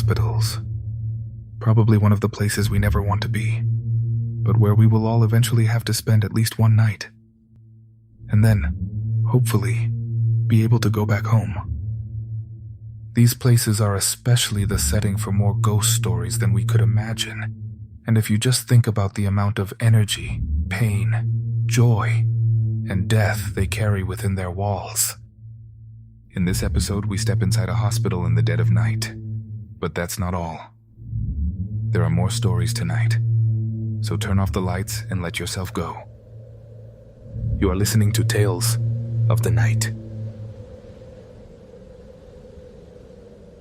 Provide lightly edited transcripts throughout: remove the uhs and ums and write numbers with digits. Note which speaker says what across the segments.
Speaker 1: Hospitals. Probably one of the places we never want to be, but where we will all eventually have to spend at least one night. And then, hopefully, be able to go back home. These places are especially the setting for more ghost stories than we could imagine. And if you just think about the amount of energy, pain, joy, and death they carry within their walls. In this episode, we step inside a hospital in the dead of night. But that's not all. There are more stories tonight. So turn off the lights and let yourself go. You are listening to Tales of the Night.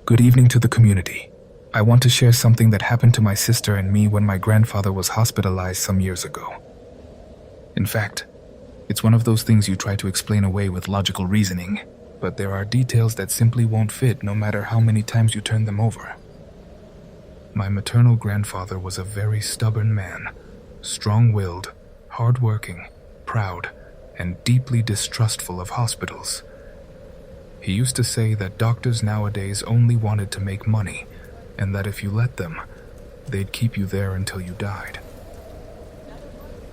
Speaker 1: Good evening to the community. I want to share something that happened to my sister and me when my grandfather was hospitalized some years ago. In fact, it's one of those things you try to explain away with logical reasoning, but there are details that simply won't fit no matter how many times you turn them over. My maternal grandfather was a very stubborn man, strong-willed, hard-working, proud, and deeply distrustful of hospitals. He used to say that doctors nowadays only wanted to make money, and that if you let them, they'd keep you there until you died.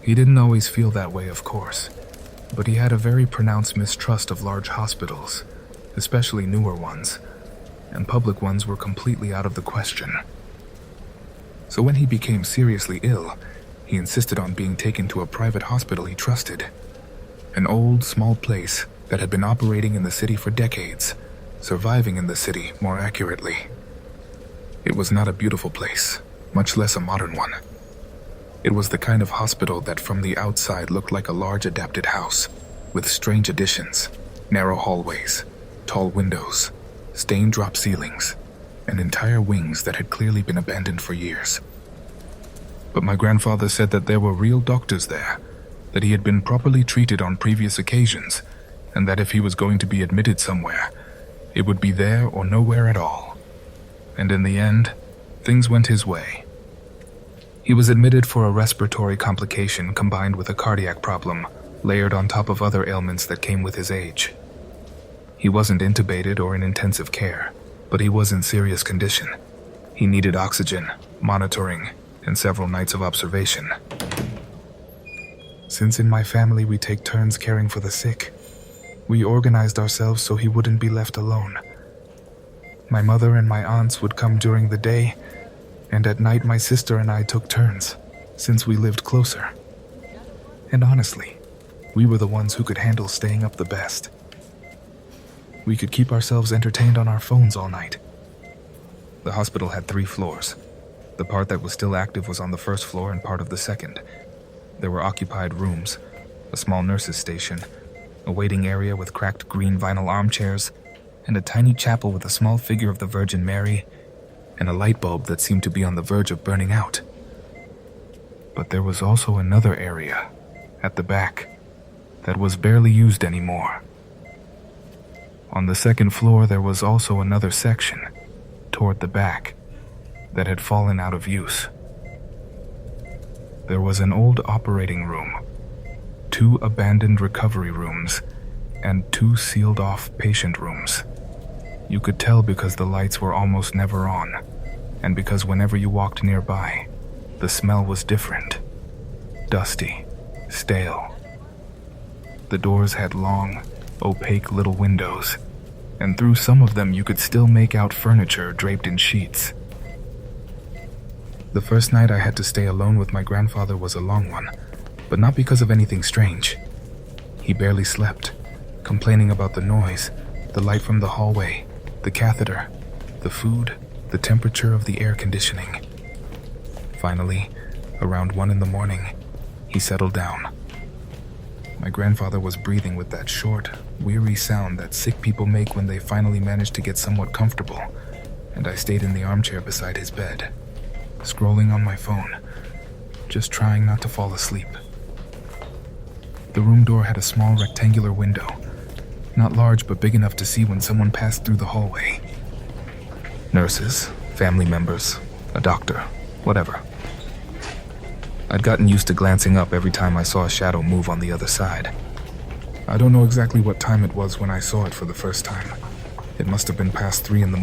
Speaker 1: He didn't always feel that way, of course, but he had a very pronounced mistrust of large hospitals, especially newer ones, and public ones were completely out of the question. So when he became seriously ill, he insisted on being taken to a private hospital he trusted. An old, small place that had been operating in the city for decades, surviving in the city more accurately. It was not a beautiful place, much less a modern one. It was the kind of hospital that from the outside looked like a large adapted house, with strange additions, narrow hallways, tall windows, stained drop ceilings, and entire wings that had clearly been abandoned for years. But my grandfather said that there were real doctors there, that he had been properly treated on previous occasions, and that if he was going to be admitted somewhere, it would be there or nowhere at all. And in the end, things went his way. He was admitted for a respiratory complication combined with a cardiac problem, layered on top of other ailments that came with his age. He wasn't intubated or in intensive care, but he was in serious condition. He needed oxygen, monitoring, and several nights of observation. Since in my family we take turns caring for the sick, we organized ourselves so he wouldn't be left alone. My mother and my aunts would come during the day, and at night my sister and I took turns, since we lived closer. And honestly, we were the ones who could handle staying up the best. We could keep ourselves entertained on our phones all night. The hospital had 3 floors. The part that was still active was on the first floor and part of the second. There were occupied rooms, a small nurse's station, a waiting area with cracked green vinyl armchairs, and a tiny chapel with a small figure of the Virgin Mary, and a light bulb that seemed to be on the verge of burning out. But there was also another area, at the back, that was barely used anymore. On the second floor there was also another section, toward the back, that had fallen out of use. There was an old operating room, 2 abandoned recovery rooms, and 2 sealed-off patient rooms. You could tell because the lights were almost never on, and because whenever you walked nearby, the smell was different, dusty, stale. The doors had long, opaque little windows, and through some of them you could still make out furniture draped in sheets. The first night I had to stay alone with my grandfather was a long one, but not because of anything strange. He barely slept, complaining about the noise, the light from the hallway, the catheter, the food, the temperature of the air conditioning. Finally, around 1 a.m, he settled down. My grandfather was breathing with that short, weary sound that sick people make when they finally manage to get somewhat comfortable, and I stayed in the armchair beside his bed, scrolling on my phone, just trying not to fall asleep. The room door had a small rectangular window, not large but big enough to see when someone passed through the hallway. Nurses, family members, a doctor, whatever. I'd gotten used to glancing up every time I saw a shadow move on the other side. I don't know exactly what time it was when I saw it for the first time. It must have been past 3 a.m,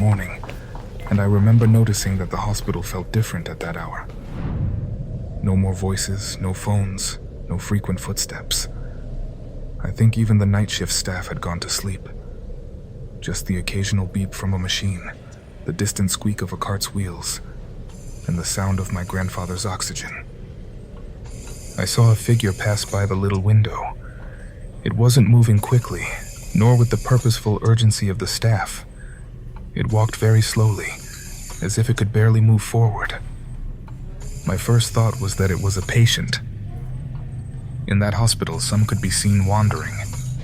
Speaker 1: and I remember noticing that the hospital felt different at that hour. No more voices, no phones, no frequent footsteps. I think even the night shift staff had gone to sleep. Just the occasional beep from a machine, the distant squeak of a cart's wheels, and the sound of my grandfather's oxygen. I saw a figure pass by the little window. It wasn't moving quickly, nor with the purposeful urgency of the staff. It walked very slowly, as if it could barely move forward. My first thought was that it was a patient. In that hospital, some could be seen wandering,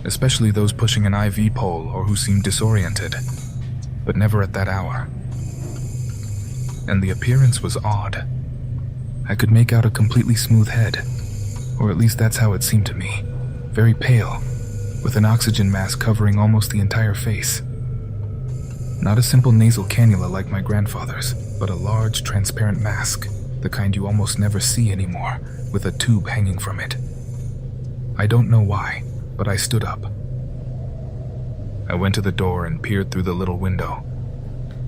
Speaker 1: especially those pushing an IV pole or who seemed disoriented, but never at that hour. And the appearance was odd. I could make out a completely smooth head, or at least that's how it seemed to me, very pale, with an oxygen mask covering almost the entire face. Not a simple nasal cannula like my grandfather's, but a large, transparent mask, the kind you almost never see anymore, with a tube hanging from it. I don't know why, but I stood up. I went to the door and peered through the little window.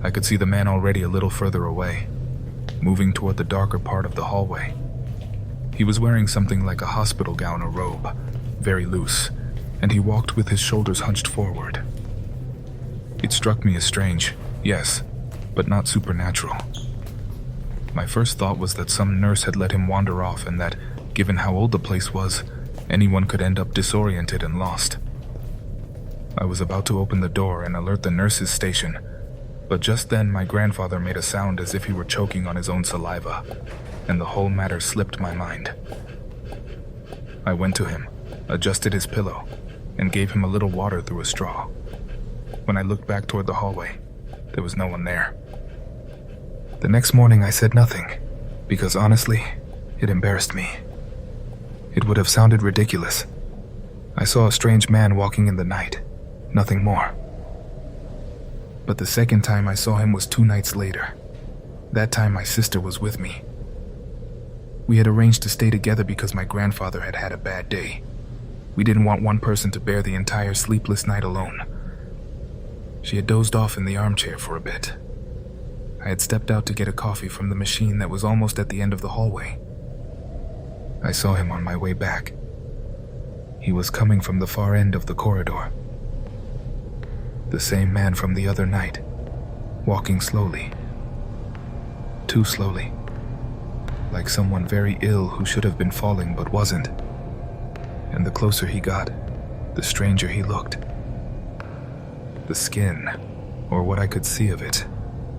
Speaker 1: I could see the man already a little further away, moving toward the darker part of the hallway. He was wearing something like a hospital gown or robe, very loose, and he walked with his shoulders hunched forward. It struck me as strange, yes, but not supernatural. My first thought was that some nurse had let him wander off and that, given how old the place was, anyone could end up disoriented and lost. I was about to open the door and alert the nurses' station, but just then my grandfather made a sound as if he were choking on his own saliva, and the whole matter slipped my mind. I went to him, adjusted his pillow, and gave him a little water through a straw. When I looked back toward the hallway, there was no one there. The next morning I said nothing, because honestly, it embarrassed me. It would have sounded ridiculous. I saw a strange man walking in the night, nothing more. But the second time I saw him was 2 nights later. That time my sister was with me. We had arranged to stay together because my grandfather had had a bad day. We didn't want one person to bear the entire sleepless night alone. She had dozed off in the armchair for a bit. I had stepped out to get a coffee from the machine that was almost at the end of the hallway. I saw him on my way back. He was coming from the far end of the corridor. The same man from the other night, walking slowly. Too slowly. Like someone very ill who should have been falling but wasn't. And the closer he got, the stranger he looked. The skin, or what I could see of it,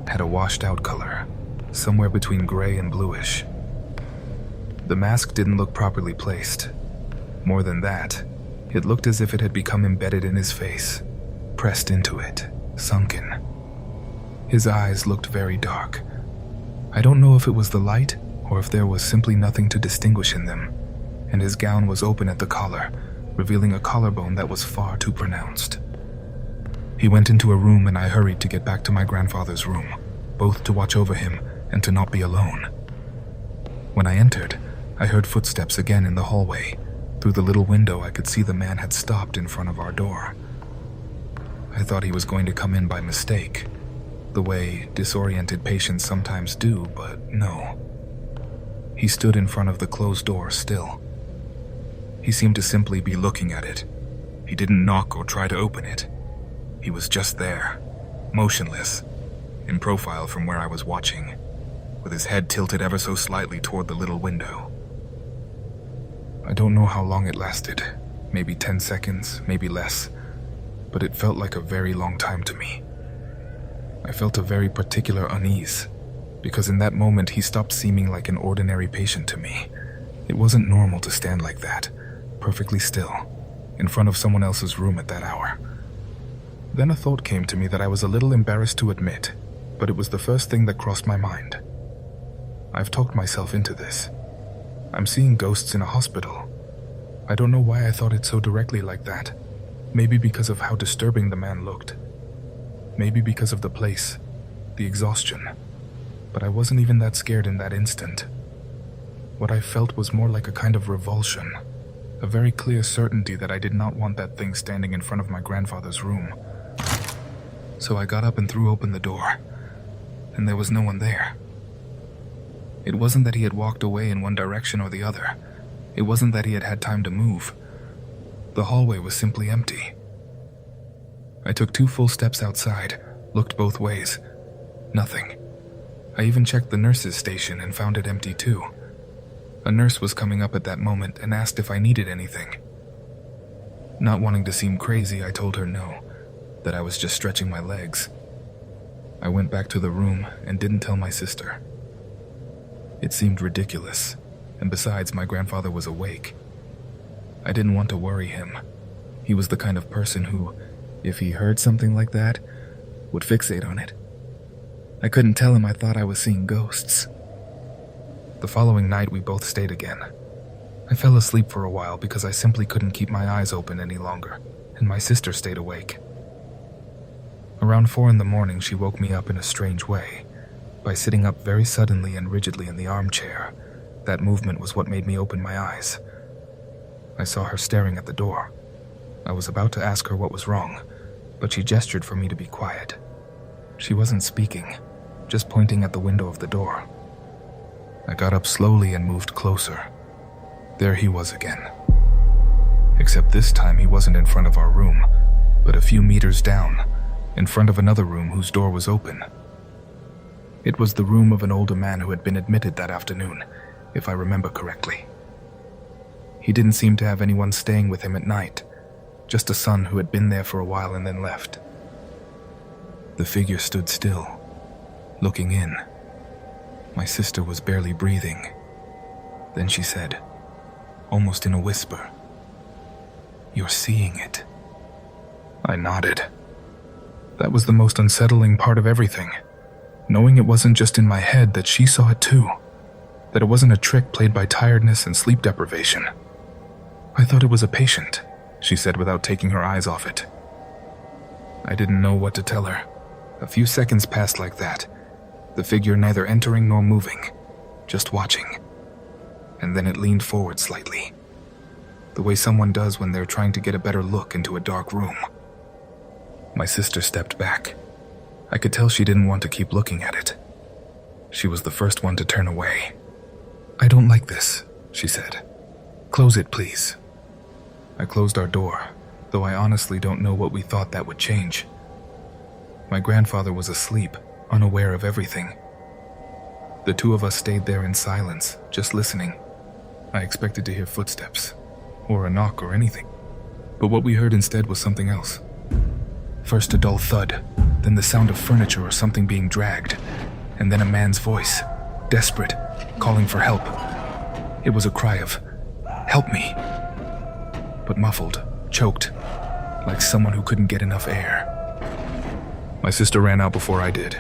Speaker 1: had a washed-out color, somewhere between gray and bluish. The mask didn't look properly placed. More than that, it looked as if it had become embedded in his face, pressed into it, sunken. His eyes looked very dark. I don't know if it was the light, or if there was simply nothing to distinguish in them, and his gown was open at the collar, revealing a collarbone that was far too pronounced. He went into a room and I hurried to get back to my grandfather's room, both to watch over him and to not be alone. When I entered, I heard footsteps again in the hallway. Through the little window I could see the man had stopped in front of our door. I thought he was going to come in by mistake, the way disoriented patients sometimes do, but no. He stood in front of the closed door still. He seemed to simply be looking at it. He didn't knock or try to open it. He was just there, motionless, in profile from where I was watching, with his head tilted ever so slightly toward the little window. I don't know how long it lasted, maybe 10 seconds, maybe less, but it felt like a very long time to me. I felt a very particular unease, because in that moment he stopped seeming like an ordinary patient to me. It wasn't normal to stand like that, perfectly still, in front of someone else's room at that hour. Then a thought came to me that I was a little embarrassed to admit, but it was the first thing that crossed my mind. I've talked myself into this. I'm seeing ghosts in a hospital. I don't know why I thought it so directly like that. Maybe because of how disturbing the man looked. Maybe because of the place, the exhaustion. But I wasn't even that scared in that instant. What I felt was more like a kind of revulsion, a very clear certainty that I did not want that thing standing in front of my grandfather's room. So I got up and threw open the door. and there was no one there. It wasn't that he had walked away in one direction or the other. It wasn't that he had had time to move. The hallway was simply empty. I took 2 full steps outside, looked both ways. Nothing. I even checked the nurse's station and found it empty too. A nurse was coming up at that moment and asked if I needed anything. Not wanting to seem crazy, I told her no, that I was just stretching my legs. I went back to the room and didn't tell my sister. It seemed ridiculous, and besides, my grandfather was awake. I didn't want to worry him. He was the kind of person who, if he heard something like that, would fixate on it. I couldn't tell him I thought I was seeing ghosts. The following night, we both stayed again. I fell asleep for a while because I simply couldn't keep my eyes open any longer, and my sister stayed awake. Around 4 a.m, she woke me up in a strange way, by sitting up very suddenly and rigidly in the armchair. That movement was what made me open my eyes. I saw her staring at the door. I was about to ask her what was wrong, but she gestured for me to be quiet. She wasn't speaking, just pointing at the window of the door. I got up slowly and moved closer. There he was again. Except this time he wasn't in front of our room, but a few meters down, in front of another room whose door was open. It was the room of an older man who had been admitted that afternoon, if I remember correctly. He didn't seem to have anyone staying with him at night, just a son who had been there for a while and then left. The figure stood still, looking in. My sister was barely breathing. Then she said, almost in a whisper, "You're seeing it." I nodded. That was the most unsettling part of everything, knowing it wasn't just in my head, that she saw it too, that it wasn't a trick played by tiredness and sleep deprivation. "I thought it was a patient," she said without taking her eyes off it. I didn't know what to tell her. A few seconds passed like that, the figure neither entering nor moving, just watching. And then it leaned forward slightly, the way someone does when they're trying to get a better look into a dark room. My sister stepped back. I could tell she didn't want to keep looking at it. She was the first one to turn away. "I don't like this," she said. "Close it, please." I closed our door, though I honestly don't know what we thought that would change. My grandfather was asleep, unaware of everything. The 2 of us stayed there in silence, just listening. I expected to hear footsteps, or a knock or anything, but what we heard instead was something else. First a dull thud, then the sound of furniture or something being dragged, and then a man's voice, desperate, calling for help. It was a cry of, "Help me!" but muffled, choked, like someone who couldn't get enough air. My sister ran out before I did.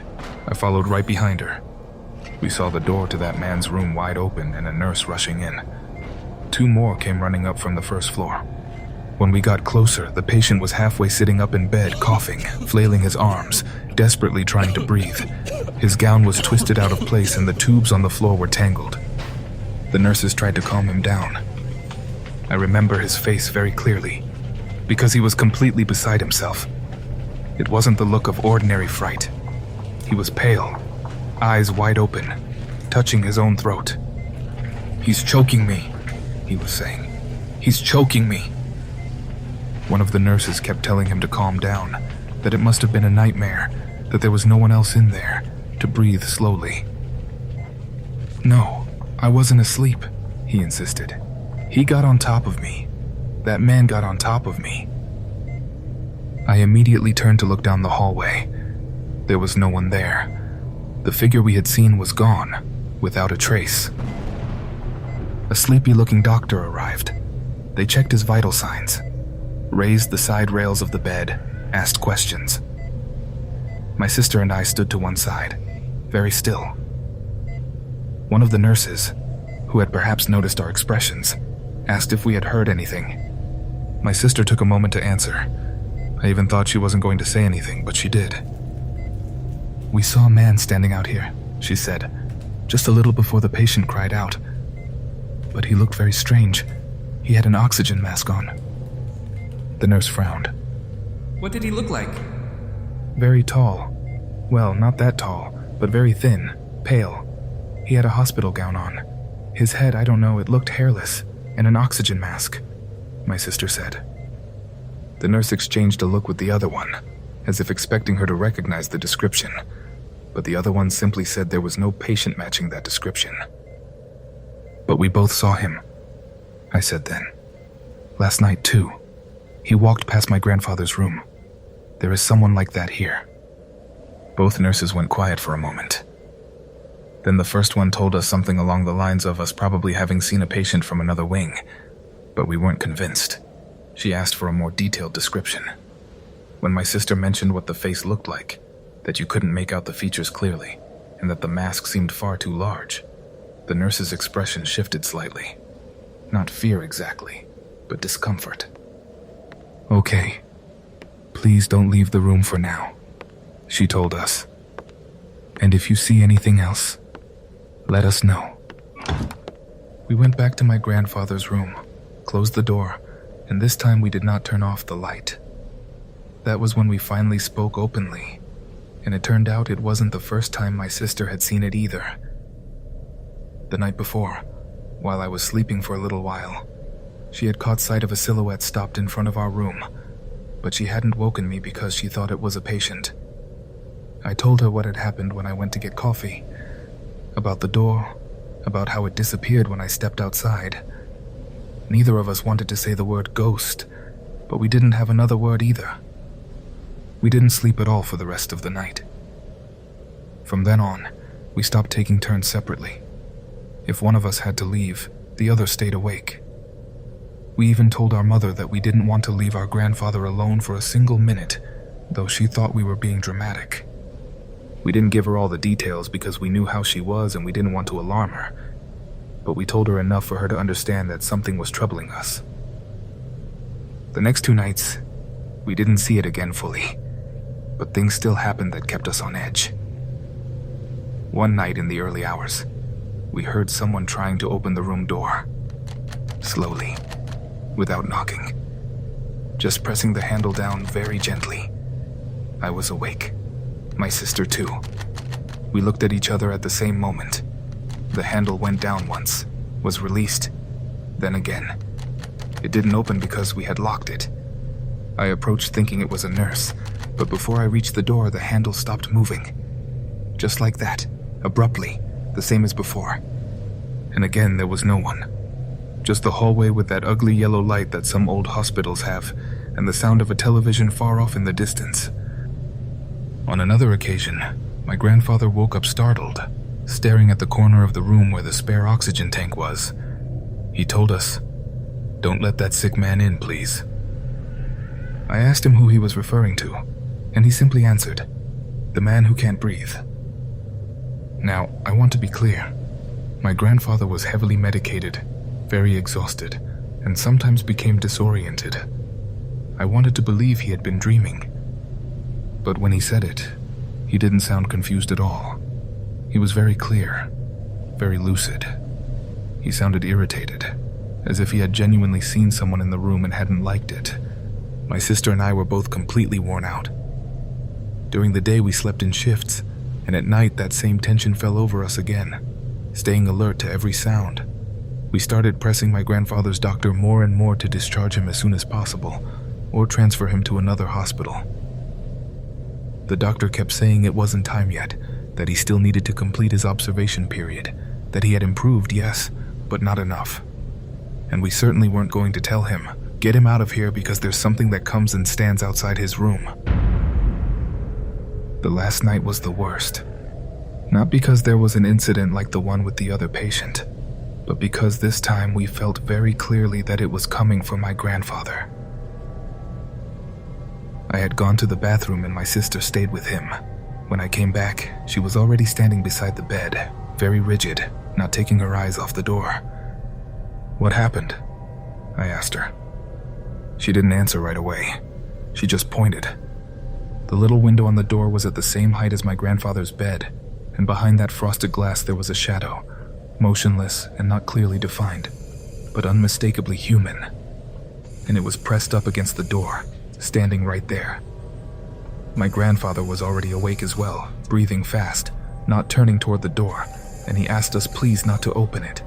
Speaker 1: I followed right behind her. We saw the door to that man's room wide open and a nurse rushing in. 2 more came running up from the first floor. When we got closer, the patient was halfway sitting up in bed, coughing, flailing his arms, desperately trying to breathe. His gown was twisted out of place and the tubes on the floor were tangled. The nurses tried to calm him down. I remember his face very clearly, because he was completely beside himself. It wasn't the look of ordinary fright. He was pale, eyes wide open, touching his own throat. "He's choking me," he was saying. "He's choking me." One of the nurses kept telling him to calm down, that it must have been a nightmare, that there was no one else in there, to breathe slowly. "No, I wasn't asleep," he insisted. "He got on top of me. That man got on top of me." I immediately turned to look down the hallway. There was no one there. The figure we had seen was gone, without a trace. A sleepy-looking doctor arrived. They checked his vital signs, raised the side rails of the bed, asked questions. My sister and I stood to one side, very still. One of the nurses, who had perhaps noticed our expressions, asked if we had heard anything. My sister took a moment to answer. I even thought she wasn't going to say anything, but she did. "We saw a man standing out here," she said, "just a little before the patient cried out. But he looked very strange. He had an oxygen mask on." The nurse frowned.
Speaker 2: "What did he look like?"
Speaker 1: "Very tall. Well, not that tall, but very thin, pale. He had a hospital gown on. His head, I don't know, it looked hairless, and an oxygen mask, my sister said. The nurse exchanged a look with the other one, as if expecting her to recognize the description, but the other one simply said there was no patient matching that description. But we both saw him, I said then. Last night, too. He walked past my grandfather's room. There is someone like that here. Both nurses went quiet for a moment. Then the first one told us something along the lines of us probably having seen a patient from another wing, but we weren't convinced. She asked for a more detailed description. When my sister mentioned what the face looked like, that you couldn't make out the features clearly, and that the mask seemed far too large, the nurse's expression shifted slightly. Not fear exactly, but discomfort. Okay, please don't leave the room for now, she told us. And if you see anything else, let us know. We went back to my grandfather's room, closed the door, and this time we did not turn off the light. That was when we finally spoke openly, and it turned out it wasn't the first time my sister had seen it either. The night before, while I was sleeping for a little while, she had caught sight of a silhouette stopped in front of our room, but she hadn't woken me because she thought it was a patient. I told her what had happened when I went to get coffee, about the door, about how it disappeared when I stepped outside. Neither of us wanted to say the word ghost, but we didn't have another word either. We didn't sleep at all for the rest of the night. From then on, we stopped taking turns separately. If one of us had to leave, the other stayed awake. We even told our mother that we didn't want to leave our grandfather alone for a single minute, though she thought we were being dramatic. We didn't give her all the details because we knew how she was and we didn't want to alarm her, but we told her enough for her to understand that something was troubling us. The next 2 nights, we didn't see it again fully, but things still happened that kept us on edge. One night in the early hours, we heard someone trying to open the room door. Slowly, without knocking. Just pressing the handle down very gently. I was awake. My sister too. We looked at each other at the same moment. The handle went down once, was released, then again. It didn't open because we had locked it. I approached thinking it was a nurse, but before I reached the door, the handle stopped moving. Just like that, abruptly, the same as before. And again, there was no one. Just the hallway with that ugly yellow light that some old hospitals have, and the sound of a television far off in the distance. On another occasion, my grandfather woke up startled, staring at the corner of the room where the spare oxygen tank was. He told us, "Don't let that sick man in, please." I asked him who he was referring to, and he simply answered, "The man who can't breathe." Now, I want to be clear. My grandfather was heavily medicated, very exhausted, and sometimes became disoriented. I wanted to believe he had been dreaming. But when he said it, he didn't sound confused at all. He was very clear, very lucid. He sounded irritated, as if he had genuinely seen someone in the room and hadn't liked it. My sister and I were both completely worn out. During the day we slept in shifts, and at night that same tension fell over us again, staying alert to every sound. We started pressing my grandfather's doctor more and more to discharge him as soon as possible, or transfer him to another hospital. The doctor kept saying it wasn't time yet, that he still needed to complete his observation period, that he had improved, yes, but not enough. And we certainly weren't going to tell him, "Get him out of here because there's something that comes and stands outside his room." The last night was the worst. Not because there was an incident like the one with the other patient, but because this time we felt very clearly that it was coming from my grandfather. I had gone to the bathroom and my sister stayed with him. When I came back, she was already standing beside the bed, very rigid, not taking her eyes off the door. "What happened?" I asked her. She didn't answer right away. She just pointed. The little window on the door was at the same height as my grandfather's bed, and behind that frosted glass there was a shadow, motionless and not clearly defined, but unmistakably human. And it was pressed up against the door, standing right there. My grandfather was already awake as well, breathing fast, not turning toward the door, and he asked us please not to open it.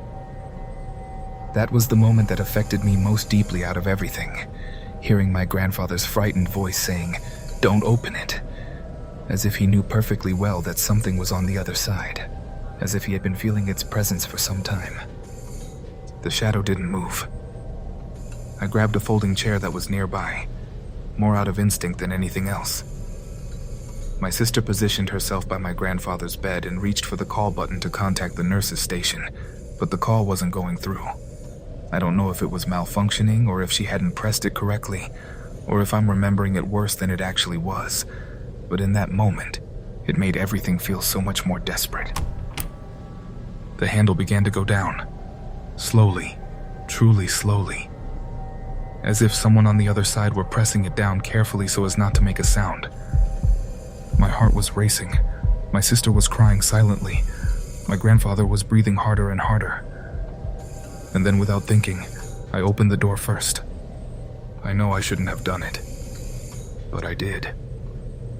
Speaker 1: That was the moment that affected me most deeply out of everything, hearing my grandfather's frightened voice saying, "Don't open it," as if he knew perfectly well that something was on the other side, as if he had been feeling its presence for some time. The shadow didn't move. I grabbed a folding chair that was nearby, more out of instinct than anything else. My sister positioned herself by my grandfather's bed and reached for the call button to contact the nurse's station, but the call wasn't going through. I don't know if it was malfunctioning or if she hadn't pressed it correctly, or if I'm remembering it worse than it actually was, but in that moment, it made everything feel so much more desperate. The handle began to go down, slowly, truly slowly, as if someone on the other side were pressing it down carefully so as not to make a sound. My heart was racing. My sister was crying silently. My grandfather was breathing harder and harder. And then, without thinking, I opened the door first. I know I shouldn't have done it, but I did.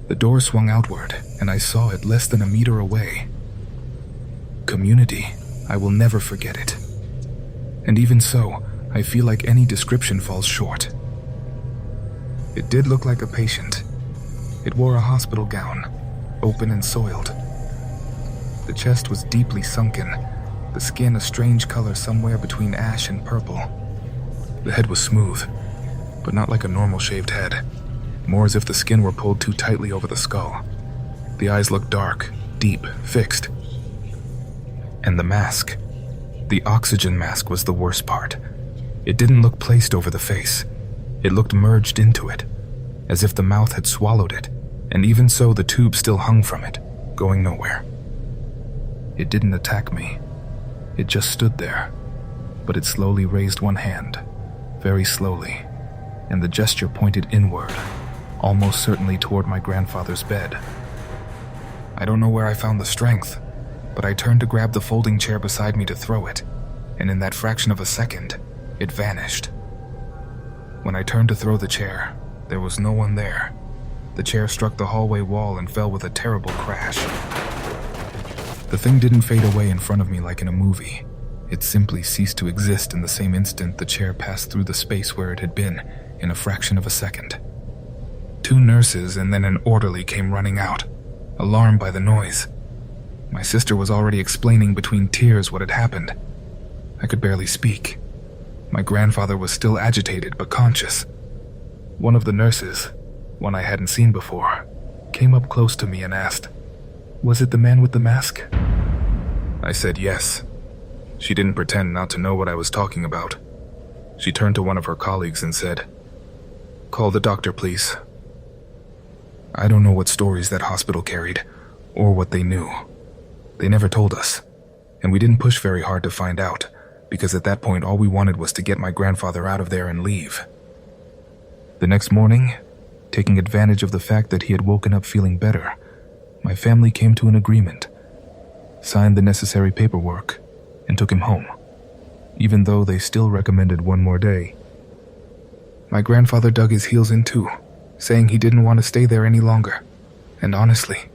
Speaker 1: The door swung outward, and I saw it less than a meter away. Community, I will never forget it. And even so, I feel like any description falls short. It did look like a patient. It wore a hospital gown, open and soiled. The chest was deeply sunken, the skin a strange color somewhere between ash and purple. The head was smooth, but not like a normal shaved head, more as if the skin were pulled too tightly over the skull. The eyes looked dark, deep, fixed. And the mask. The oxygen mask was the worst part. It didn't look placed over the face. It looked merged into it, as if the mouth had swallowed it, and even so the tube still hung from it, going nowhere. It didn't attack me. It just stood there, but it slowly raised one hand, very slowly, and the gesture pointed inward, almost certainly toward my grandfather's bed. I don't know where I found the strength, but I turned to grab the folding chair beside me to throw it, and in that fraction of a second, it vanished. When I turned to throw the chair, there was no one there. The chair struck the hallway wall and fell with a terrible crash. The thing didn't fade away in front of me like in a movie. It simply ceased to exist in the same instant the chair passed through the space where it had been, in a fraction of a second. 2 nurses and then an orderly came running out, alarmed by the noise. My sister was already explaining between tears what had happened. I could barely speak. My grandfather was still agitated but conscious. One of the nurses, one I hadn't seen before, came up close to me and asked, "Was it the man with the mask?" I said yes. She didn't pretend not to know what I was talking about. She turned to one of her colleagues and said, "Call the doctor, please." I don't know what stories that hospital carried, or what they knew. They never told us, and we didn't push very hard to find out, because at that point all we wanted was to get my grandfather out of there and leave. The next morning, taking advantage of the fact that he had woken up feeling better, my family came to an agreement, signed the necessary paperwork, and took him home, even though they still recommended one more day. My grandfather dug his heels in too, saying he didn't want to stay there any longer, and honestly,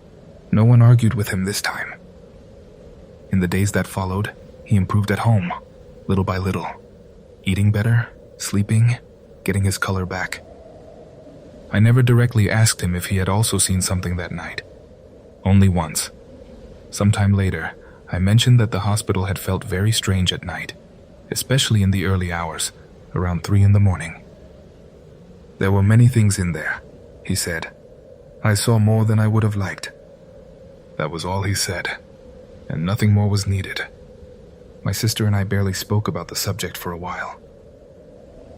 Speaker 1: no one argued with him this time. In the days that followed, he improved at home, little by little, eating better, sleeping, getting his color back. I never directly asked him if he had also seen something that night. Only once. Sometime later, I mentioned that the hospital had felt very strange at night, especially in the early hours, around 3 in the morning. "There were many things in there," he said. "I saw more than I would have liked." That was all he said, and nothing more was needed. My sister and I barely spoke about the subject for a while.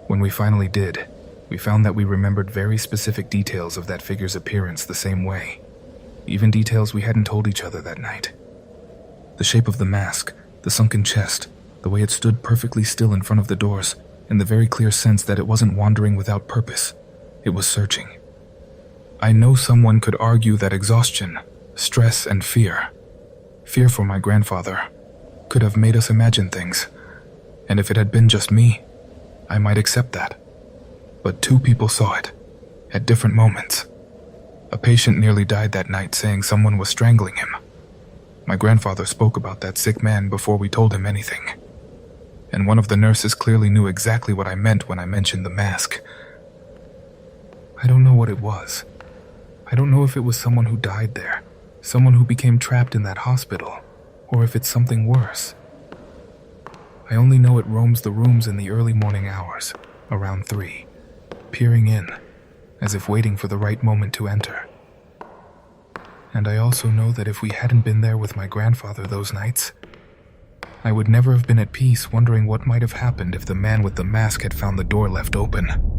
Speaker 1: When we finally did, we found that we remembered very specific details of that figure's appearance the same way, even details we hadn't told each other that night. The shape of the mask, the sunken chest, the way it stood perfectly still in front of the doors, and the very clear sense that it wasn't wandering without purpose. It was searching. I know someone could argue that exhaustion, stress, and fear for my grandfather, could have made us imagine things, and if it had been just me, I might accept that. But 2 people saw it, at different moments. A patient nearly died that night saying someone was strangling him. My grandfather spoke about that sick man before we told him anything. And one of the nurses clearly knew exactly what I meant when I mentioned the mask. I don't know what it was. I don't know if it was someone who died there, someone who became trapped in that hospital, or if it's something worse. I only know it roams the rooms in the early morning hours, around 3, peering in, as if waiting for the right moment to enter. And I also know that if we hadn't been there with my grandfather those nights, I would never have been at peace wondering what might have happened if the man with the mask had found the door left open.